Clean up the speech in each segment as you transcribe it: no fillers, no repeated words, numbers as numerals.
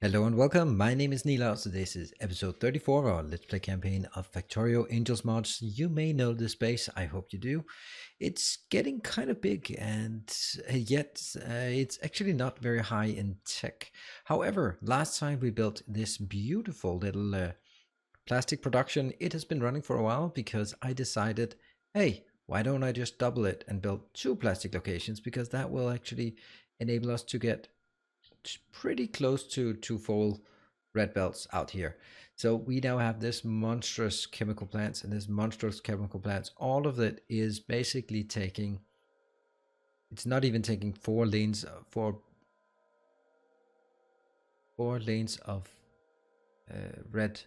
Hello and welcome, my name is Nila, so this is episode 34 of our Let's Play campaign of Factorio Angels mods. You may know this base, I hope you do. It's getting kind of big and yet it's actually not very high in tech. However, last time we built this beautiful little plastic production. It has been running for a while because I decided, hey, why don't I just double it and build two plastic locations, because that will actually enable us to get pretty close to full red belts out here. So we now have this monstrous chemical plants, and this monstrous chemical plants, all of it is basically taking, it's not even taking four lanes of red,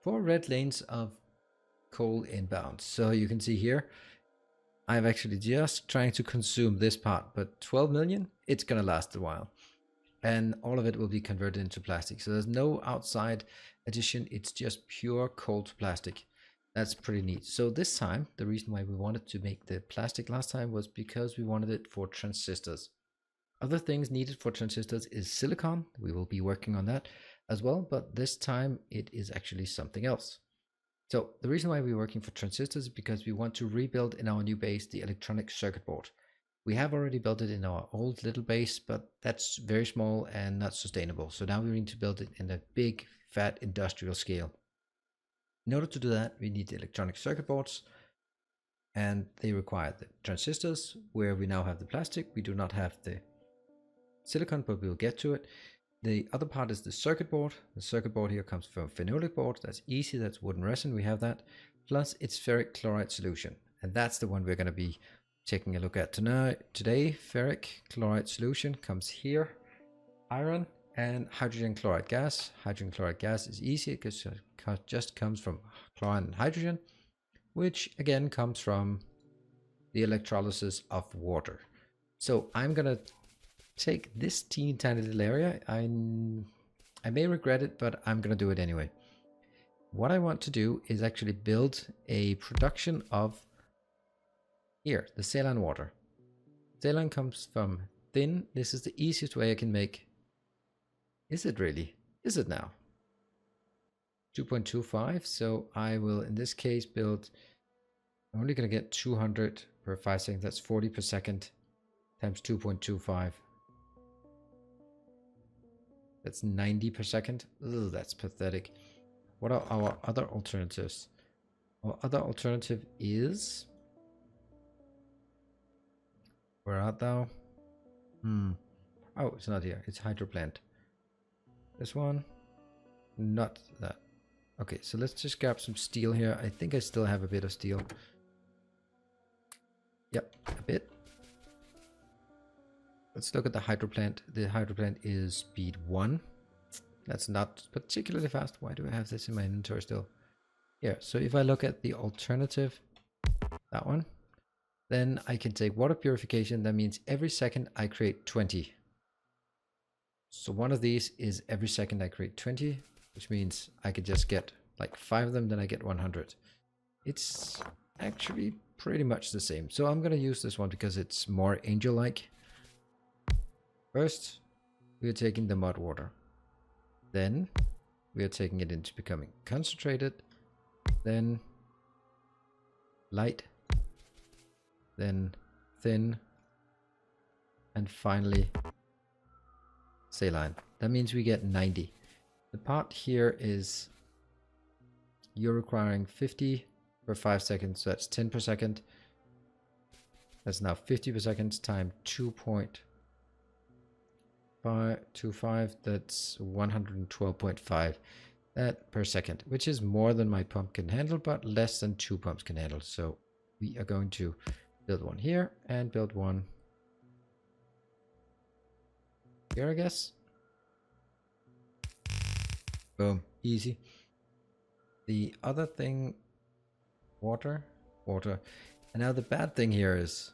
four red lanes of coal inbound. So you can see here, I'm actually just trying to consume this part, but 12 million, it's gonna last a while. And all of it will be converted into plastic. So there's no outside addition, it's just pure cold plastic. That's pretty neat. So this time, the reason why we wanted to make the plastic last time was because we wanted it for transistors. Other things needed for transistors is silicon. We will be working on that as well, but this time it is actually something else. So the reason why we're working for transistors is because we want to rebuild in our new base the electronic circuit board. We have already built it in our old little base, but that's very small and not sustainable. So now we need to build it in a big, fat industrial scale. In order to do that, we need the electronic circuit boards, and they require the transistors, where we now have the plastic. We do not have the silicon, but we'll get to it. The other part is the circuit board. The circuit board here comes from phenolic board. That's easy, that's wooden resin, we have that. Plus it's ferric chloride solution, and that's the one we're going to be taking a look at today. Ferric chloride solution comes here. Iron and hydrogen chloride gas. Hydrogen chloride gas is easy because it just comes from chlorine and hydrogen, which again comes from the electrolysis of water. So I'm gonna take this teeny tiny little area. I may regret it, but I'm gonna do it anyway. What I want to do is actually build a production of here, the saline water. Saline comes from thin. This is the easiest way I can make. Is it really? Is it now? 2.25. So I will, in this case, build. I'm only going to get 200 per 5 seconds. That's 40 per second times 2.25. That's 90 per second. Ugh, that's pathetic. What are our other alternatives? Our other alternative is, where art thou? Oh, it's not here. It's hydro plant. This one, not that. Okay, so let's just grab some steel here. I think I still have a bit of steel. Yep, a bit. Let's look at the hydro plant. The hydro plant is speed 1. That's not particularly fast. Why do I have this in my inventory still? Here, so if I look at the alternative, that one, then I can take water purification. That means every second I create 20. So one of these is every second I create 20, which means I could just get like 5 of them, then I get 100. It's actually pretty much the same. So I'm going to use this one because it's more angel-like. First, we are taking the mud water. Then we are taking it into becoming concentrated. Then light. Then thin. And finally saline. That means we get 90. The part here is you're requiring 50 per 5 seconds, so that's 10 per second. That's now 50 per second times 2.525. That's 112.5 that per second, which is more than my pump can handle, but less than 2 pumps can handle. So we are going to build one here and build one here, I guess. Boom, easy. The other thing, water. And now the bad thing here is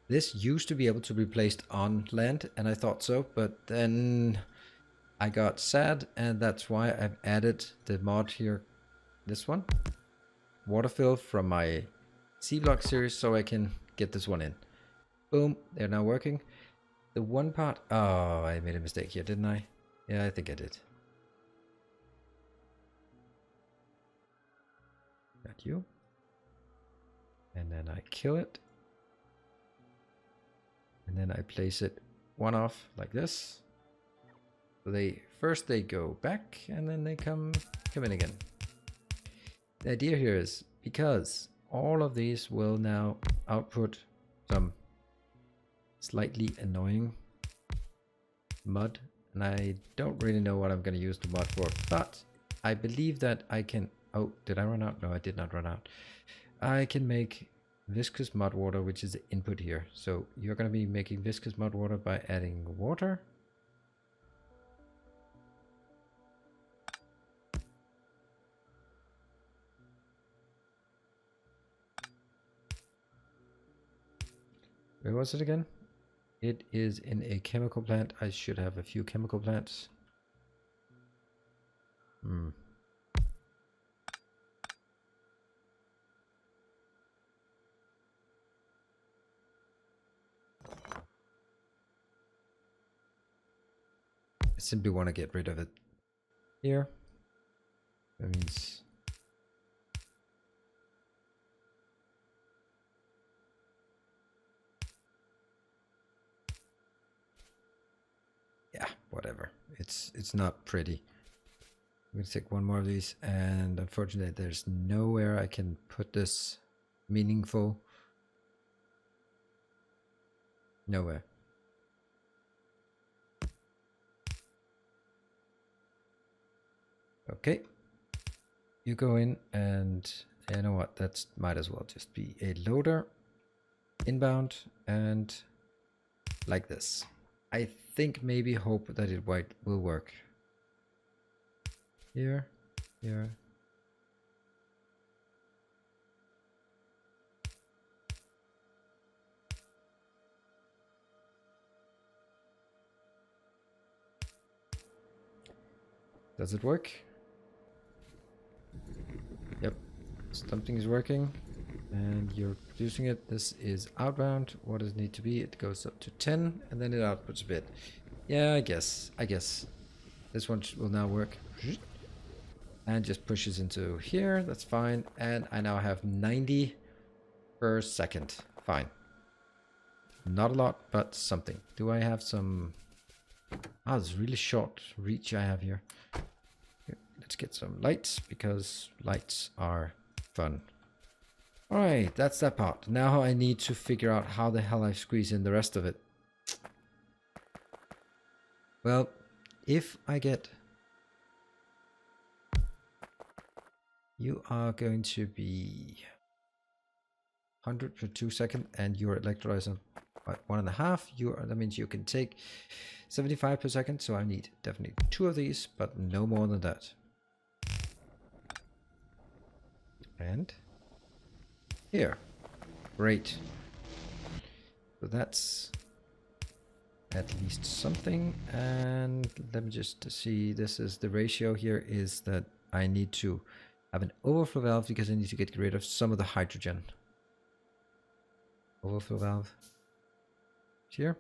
this used to be able to be placed on land, and I thought so, but then I got sad, and that's why I've added the mod here, this one, water fill from my C block series, so I can get this one in. Boom, they're now working. The one part... Oh, I made a mistake here, didn't I? Yeah, I think I did. Got you. And then I kill it. And then I place it one off like this. So first they go back and then they come in again. The idea here is because all of these will now output some slightly annoying mud, and I don't really know what I'm going to use the mud for, but I believe that I can... Oh, did I run out? No, I did not run out. I can make viscous mud water, which is the input here. So you're going to be making viscous mud water by adding water. Where was it again? It is in a chemical plant. I should have a few chemical plants. I simply want to get rid of it here. That means... yeah, whatever. It's not pretty. I'm gonna take one more of these, and unfortunately there's nowhere I can put this meaningful. Nowhere. Okay. You go in and you know what, that might as well just be a loader inbound and like this. I think maybe hope that it will work. Here, here. Does it work? Yep, something is working and you're producing it. This is outbound. What does it need to be? It goes up to 10 and then it outputs a bit. Yeah, I guess this one will now work and just pushes into here. That's fine. And I now have 90 per second. Fine. Not a lot, but something. Do I have some... Ah, this really short reach I have here. Let's get some lights, because lights are fun. Alright, that's that part. Now I need to figure out how the hell I squeeze in the rest of it. Well, if I get... You are going to be 100 per 2 seconds, and your electrolyzer at 1.5. That means you can take 75 per second, so I need definitely 2 of these, but no more than that. And here. Great. So that's at least something. And let me just see, this is the ratio here, is that I need to have an overflow valve because I need to get rid of some of the hydrogen. Overflow valve here.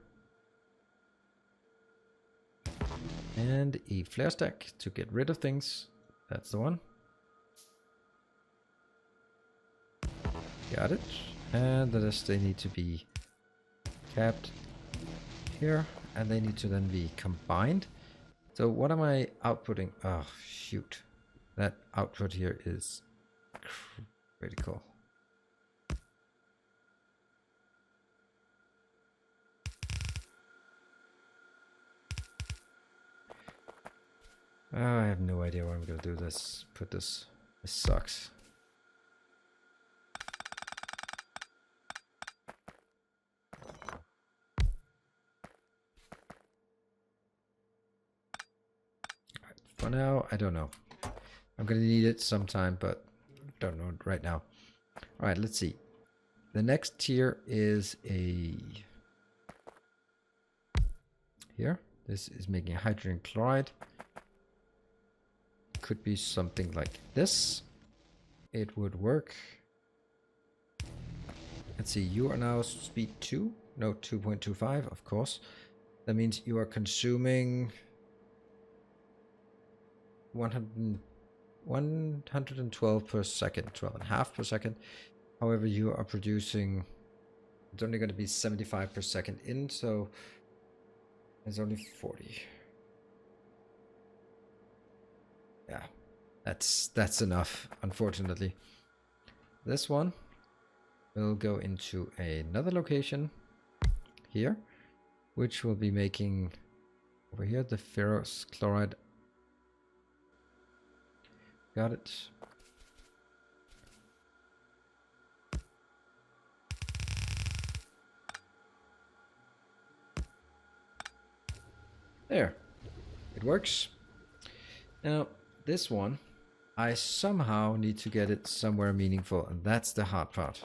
And a flare stack to get rid of things. That's the one. Got it. And the rest, they need to be capped here, and they need to then be combined. So what am I outputting? Oh, shoot. That output here is critical. I have no idea what I'm going to do this. Put this. This sucks. For now, I don't know. I'm going to need it sometime, but don't know right now. All right, let's see. The next tier is here. This is making hydrogen chloride. Could be something like this. It would work. Let's see, you are now speed 2. No, 2.25, of course. That means you are consuming 112 per second, 12.5 per second. However, you are producing, it's only going to be 75 per second in, so it's only 40. Yeah, that's enough, unfortunately. This one will go into another location here, which will be making over here the ferrous chloride. Got it. There, it works. Now this one, I somehow need to get it somewhere meaningful, and that's the hard part.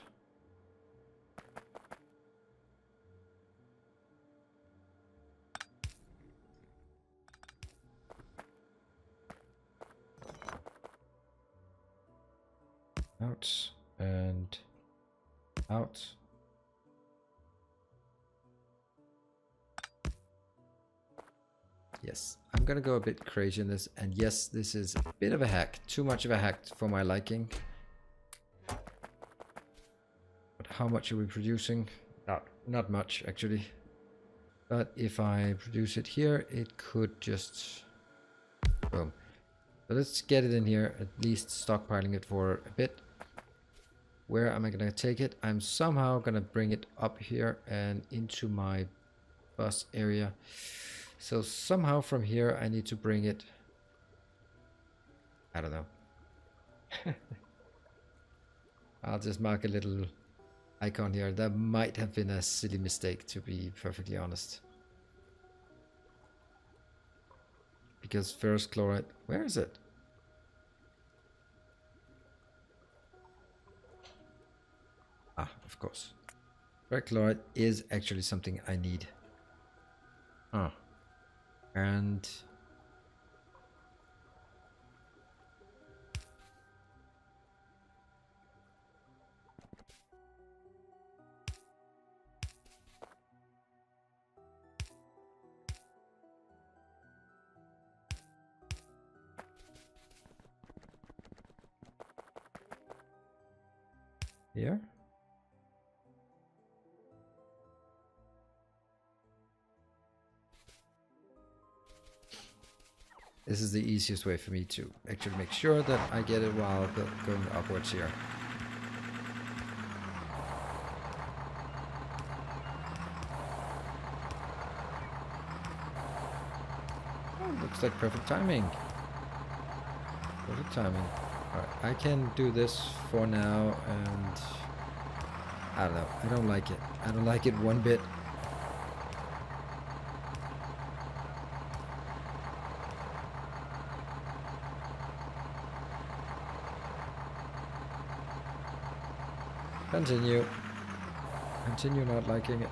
Out and out. Yes, I'm gonna go a bit crazy in this, and yes, this is a bit of a hack. Too much of a hack for my liking. But how much are we producing? Not much, actually. But if I produce it here, it could just... boom. So let's get it in here, at least stockpiling it for a bit. Where am I gonna take it? I'm somehow gonna bring it up here and into my bus area. So somehow from here I need to bring it, I don't know. I'll just mark a little icon here. That might have been a silly mistake, to be perfectly honest. Because ferrous chloride, where is it? Ah, of course. Ferric chloride is actually something I need. Ah. And here. This is the easiest way for me to actually make sure that I get it while going upwards here. Oh, looks like perfect timing. Perfect timing. Alright, I can do this for now, and I don't know. I don't like it. I don't like it one bit. Continue. Continue not liking it.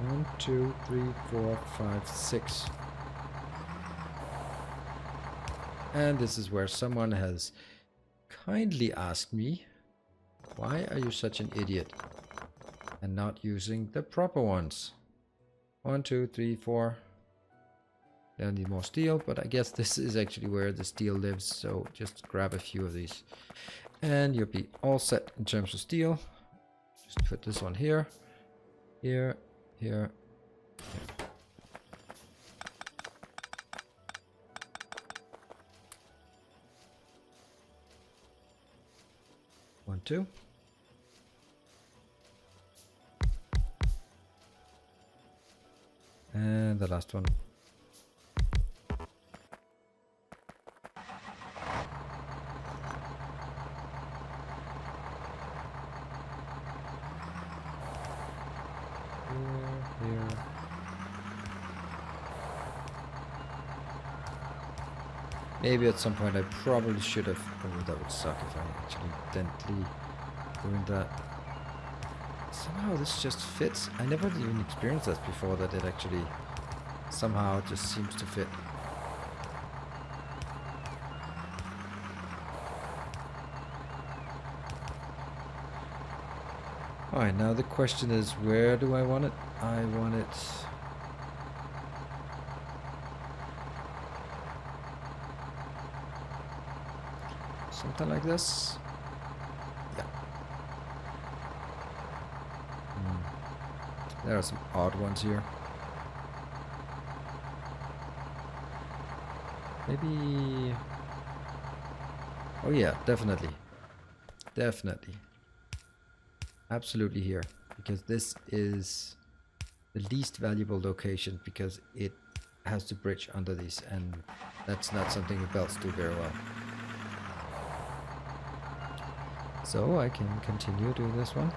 One, two, three, four, five, six. And this is where someone has kindly asked me, why are you such an idiot and not using the proper ones? 1, 2, 3, 4. They'll need more steel, but I guess this is actually where the steel lives, so just grab a few of these. And you'll be all set in terms of steel. Just put this one here, here, here, here. 1, 2. And the last one. Here. Maybe at some point I probably should have. Oh, that would suck if I accidentally doing that. Somehow this just fits. I never even experienced that before, that it actually somehow just seems to fit. Alright, now the question is, where do I want it? I want it... something like this. Yeah. There are some odd ones here. Maybe... oh yeah, definitely. Definitely. Absolutely here. Because this is the least valuable location because it has to bridge under these, and that's not something the belts do very well. So I can continue doing this one.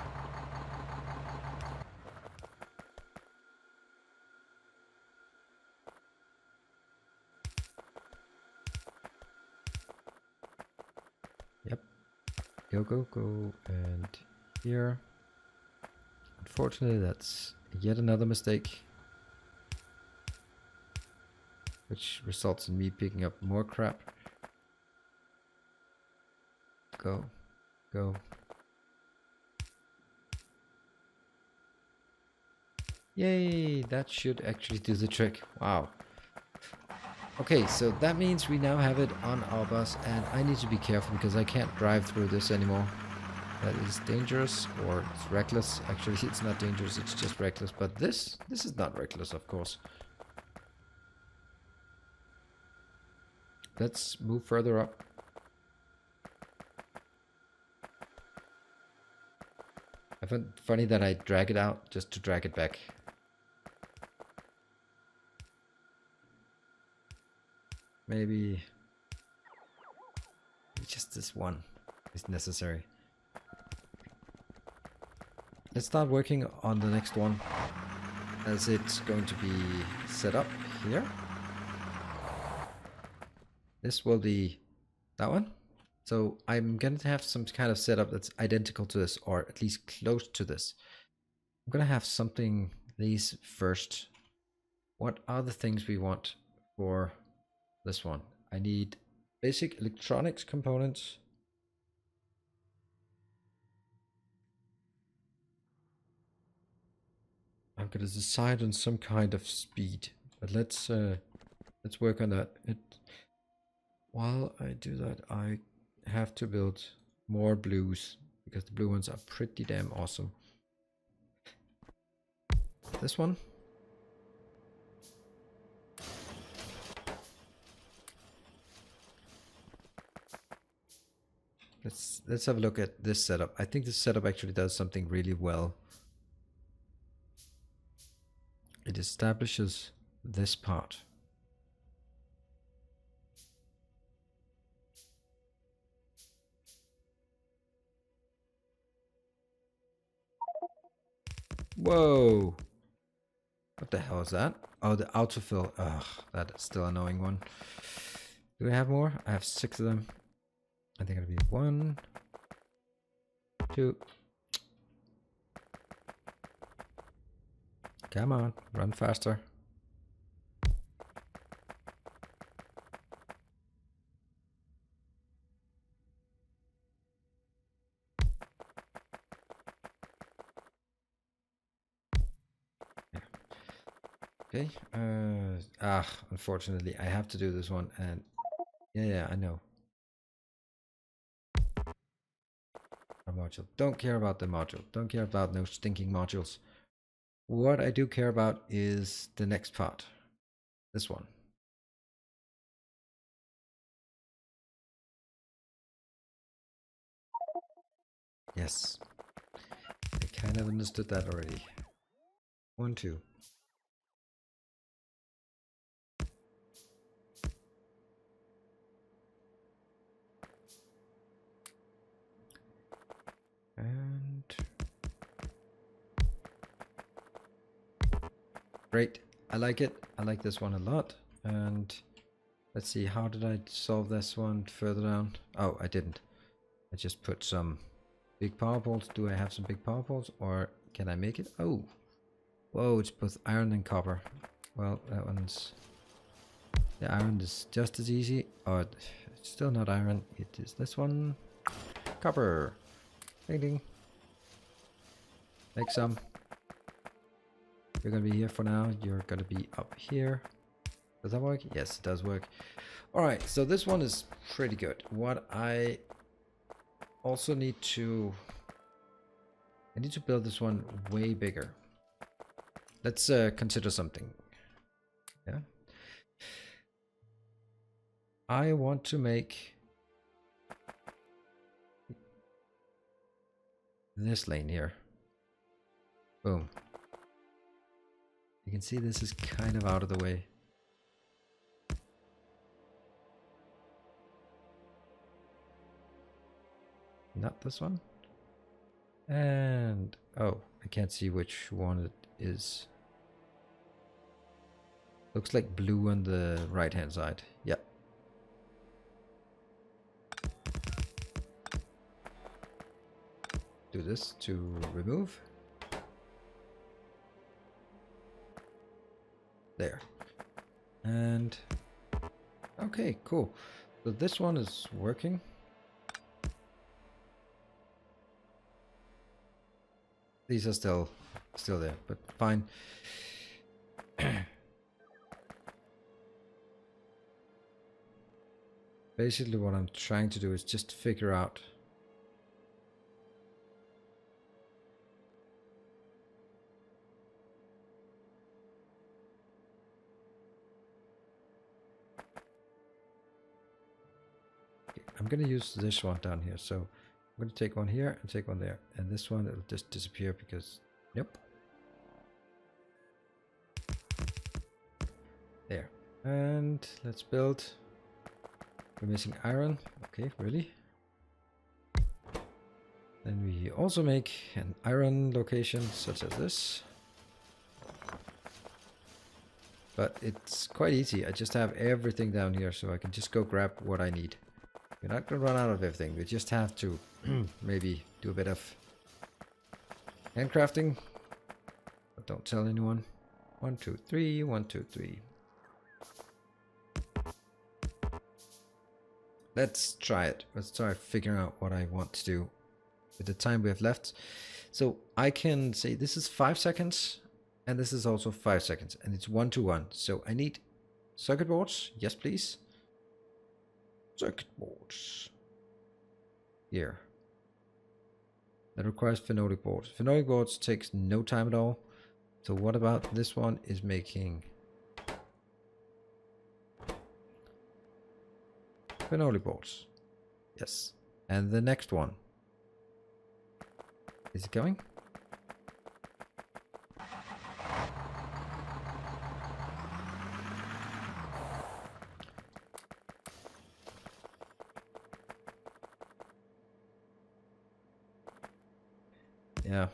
Yep. Go, go, go. And here. Unfortunately, that's yet another mistake. Which results in me picking up more crap. Go. Go. Yay! That should actually do the trick. Wow. Okay, so that means we now have it on our bus, and I need to be careful because I can't drive through this anymore. That is dangerous, or it's reckless. Actually, it's not dangerous, it's just reckless. But this is not reckless, of course. Let's move further up. I find it funny that I drag it out just to drag it back. Maybe just this one is necessary. Let's start working on the next one, as it's going to be set up here. This will be that one. So I'm going to have some kind of setup that's identical to this, or at least close to this. I'm going to have something, these first. What are the things we want for this one? I need basic electronics components. I'm going to decide on some kind of speed, but let's work on that. While I do that, I have to build more blues because the blue ones are pretty damn awesome. This one. Let's have a look at this setup. I think this setup actually does something really well. It establishes this part. Whoa! What the hell is that? Oh, the autofill. Ugh, that is still an annoying one. Do we have more? I have 6 of them. I think it'll be 1, 2. Come on, run faster. Okay. Unfortunately, I have to do this one, and yeah, I know. A module. Don't care about the module. Don't care about no stinking modules. What I do care about is the next part. This one. Yes. I kind of understood that already. 1, 2. And great. I like it. I like this one a lot. And let's see, how did I solve this one further down? Oh, I didn't. I just put some big power poles. Do I have some big power poles, or can I make it? Oh, whoa, it's both iron and copper. Well, that one's... the iron is just as easy. Oh, it's still not iron. It is this one. Copper. Ding ding. Make some. You're gonna be here for now. You're gonna be up here. Does that work? Yes, it does work. Alright, so this one is pretty good. What I also need to... I need to build this one way bigger. Let's consider something. Yeah. I want to make this lane here. Boom. You can see this is kind of out of the way. Not this one. And oh, I can't see which one it is. Looks like blue on the right hand side. Yep. Do this to remove. There. And okay, cool. So this one is working. These are still there, but fine. Basically what I'm trying to do is just figure out I'm going to use this one down here. So I'm going to take one here and take one there. And this one, it'll just disappear because, nope. There. And let's build. We're missing iron. Okay, really? Then we also make an iron location such as this. But it's quite easy. I just have everything down here so I can just go grab what I need. You're not going to run out of everything. We just have to maybe do a bit of handcrafting. But don't tell anyone. 1, 2, 3, 1, 2, 3. Let's try it. Let's try figuring out what I want to do with the time we have left. So I can say this is 5 seconds and this is also 5 seconds and it's 1 to 1. So I need circuit boards. Yes, please. Circuit boards. Here. That requires phenolic boards. Phenolic boards takes no time at all. So what about this one is making phenolic boards. Yes. And the next one. Is it going? Yeah.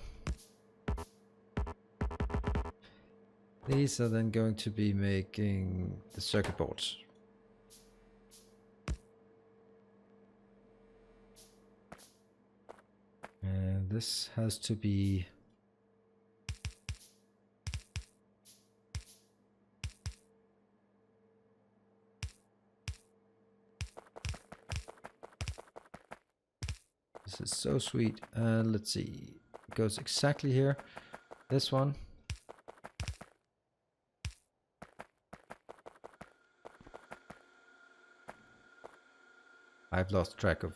These are then going to be making the circuit boards. And this has to be this is so sweet. Let's see. It goes exactly here. This one. I've lost track of.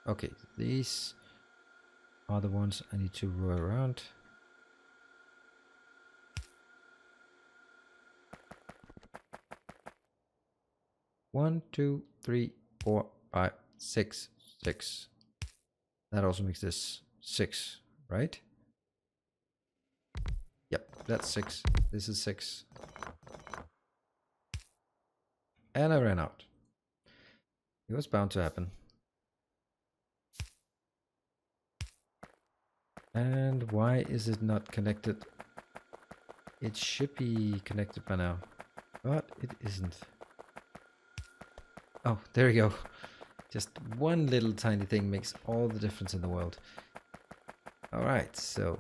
Okay, these are the ones I need to roll around. One, two, three, 4, 5, 6, 6. That also makes this 6, right? Yep, that's 6. This is 6. And I ran out. It was bound to happen. And why is it not connected? It should be connected by now, but it isn't. Oh, there we go. Just one little tiny thing makes all the difference in the world. Alright, so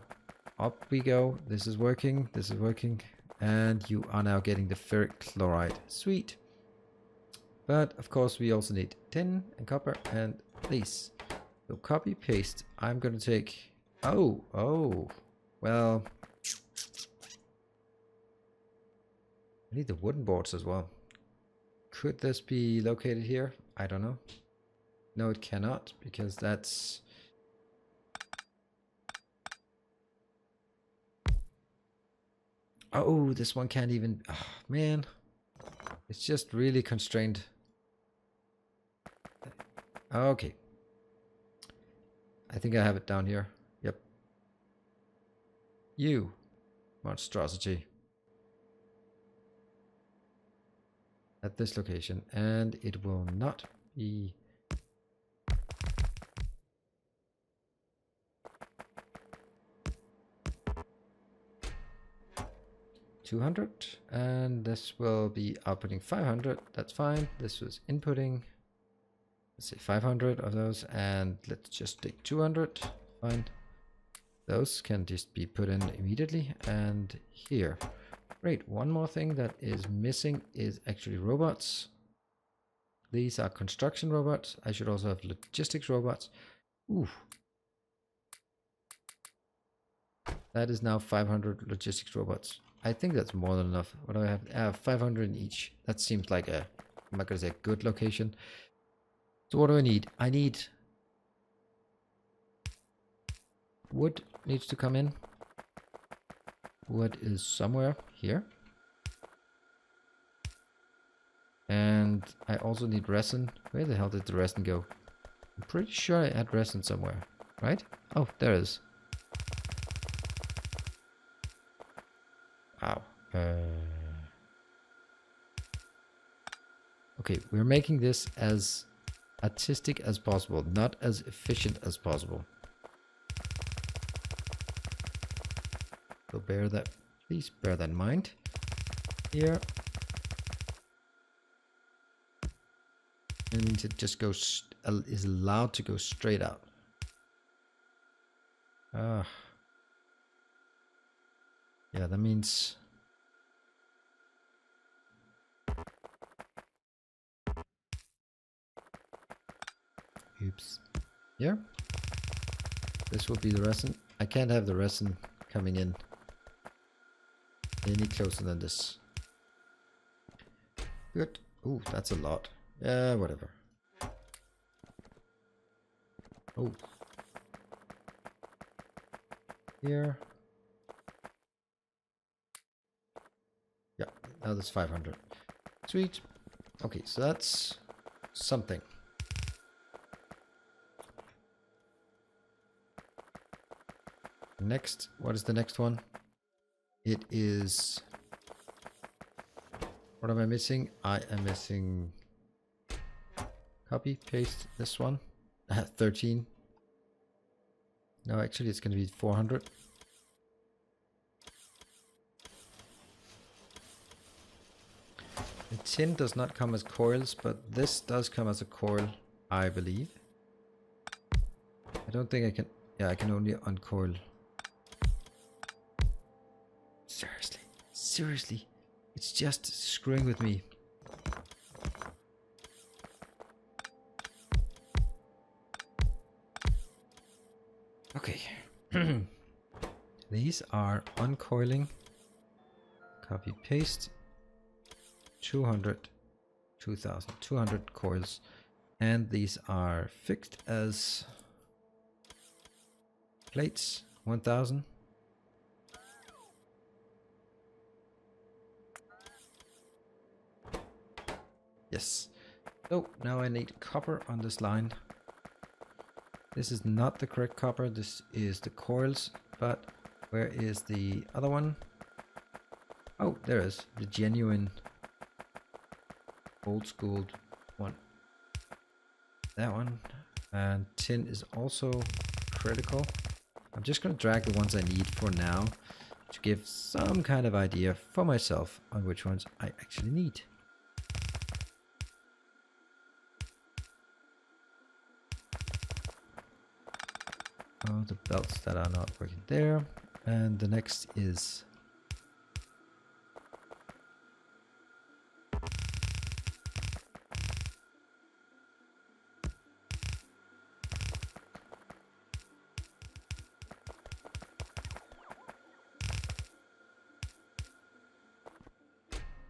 up we go. This is working, and you are now getting the ferric chloride. Sweet. But of course we also need tin and copper and these. So copy, paste. I'm going to take... Oh. Well, I need the wooden boards as well. Could this be located here? I don't know. No, it cannot, because that's... Oh, this one can't even... Oh, man. It's just really constrained. Okay. I think I have it down here. Yep. You monstrosity. At this location. And it will not be... 200, and this will be outputting 500. That's fine. This was inputting, let's say 500 of those, and let's just take 200. Fine. Those can just be put in immediately. And here, great. One more thing that is missing is actually robots. These are construction robots. I should also have logistics robots. Ooh. That is now 500 logistics robots. I think that's more than enough. What do I have? I have 500 in each. That seems like a, I'm not going to say a good location. So what do I need? I need wood needs to come in. Wood is somewhere here. And I also need resin. Where the hell did the resin go? I'm pretty sure I had resin somewhere, right? Oh, there it is. Wow. Okay, we're making this as artistic as possible, not as efficient as possible. So bear that, please bear that in mind. Here. It means it just goes, is allowed to go straight out. Yeah, that means... Oops. Here. This will be the resin. I can't have the resin coming in any closer than this. Good. Ooh, that's a lot. Yeah, whatever. Oh. Here. Yeah, now that's 500. Sweet. Okay, so that's something. Next, what is the next one? It is... What am I missing? I am missing... Copy, paste this one. 13. No, actually it's going to be 400. The tin does not come as coils, but this does come as a coil, I believe. I don't think I can... Yeah, I can only uncoil. Seriously. Seriously. It's just screwing with me. Okay. These are uncoiling. Copy paste. 200, 2000, 200 coils. And these are fixed as plates. 1000. Yes. So now I need copper on this line. This is not the correct copper. This is the coils. But where is the other one? Oh, there is the genuine old school one. That one. And tin is also critical. I'm just going to drag the ones I need for now to give some kind of idea for myself on which ones I actually need. Oh, the belts that are not working there. And the next is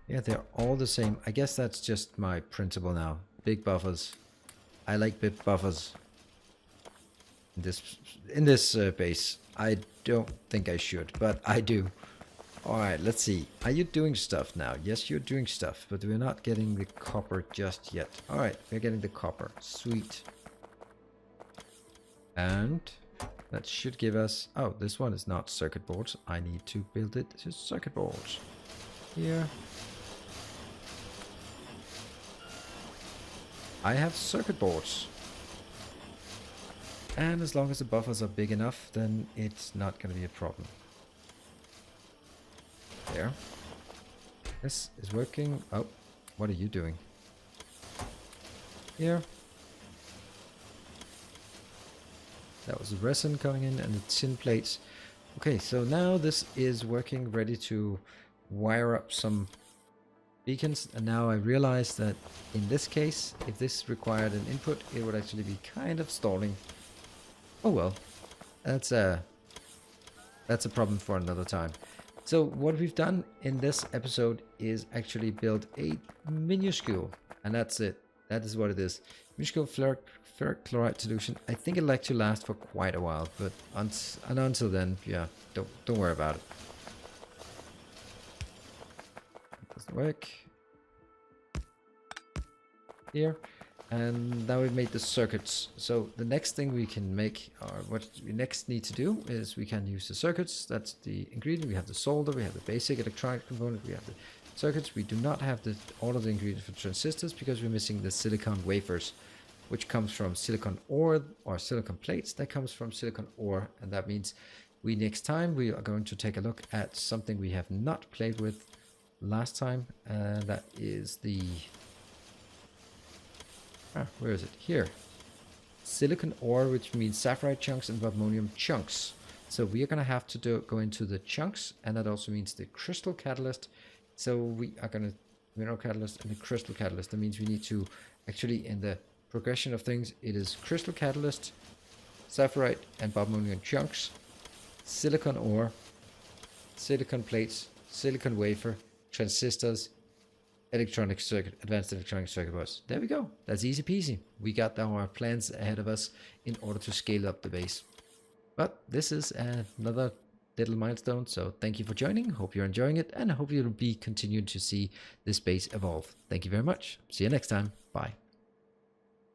Yeah, they're all the same. I guess that's just my principle now. Big buffers. I like big buffers in this base. I don't think I should, but I do. All right, let's see. Are you doing stuff now? Yes, you're doing stuff, but we're not getting the copper just yet. All right, we're getting the copper. Sweet. And that should give us... Oh, this one is not circuit boards. I need to build it to circuit boards. Here. I have circuit boards. And as long as the buffers are big enough, then it's not going to be a problem. There. This is working. Oh, what are you doing? Here. That was the resin coming in and the tin plates. Okay, so now this is working, ready to wire up some beacons. And now I realize that in this case, if this required an input, it would actually be kind of stalling. Oh well, that's a problem for another time. So what we've done in this episode is actually build a minuscule, and that's it. That is what it is. Minuscule ferric chloride solution. I think it'd like to last for quite a while, but until then, yeah, don't worry about it. It doesn't work. Here. And now we've made the circuits. So the next thing we can make, or what we next need to do, is we can use the circuits. That's the ingredient. We have the solder, we have the basic electronic component, we have the circuits. We do not have all of the ingredients for transistors because we're missing the silicon wafers, which comes from silicon ore or silicon plates. That comes from silicon ore, and that means next time we are going to take a look at something we have not played with last time, and that is the... where is it? Here. Silicon ore, which means sapphire chunks and badmonium chunks. So we are going to have to go into the chunks, and that also means the crystal catalyst. So we are going to mineral catalyst and the crystal catalyst. That means we need to actually, in the progression of things, it is crystal catalyst, sapphire and badmonium chunks, silicon ore, silicon plates, silicon wafer, transistors, electronic circuit, advanced electronic circuit boards. There we go. That's easy peasy. We got our plans ahead of us in order to scale up the base. But this is another little milestone. So thank you for joining. Hope you're enjoying it, and I hope you'll be continuing to see this base evolve. Thank you very much. See you next time. Bye.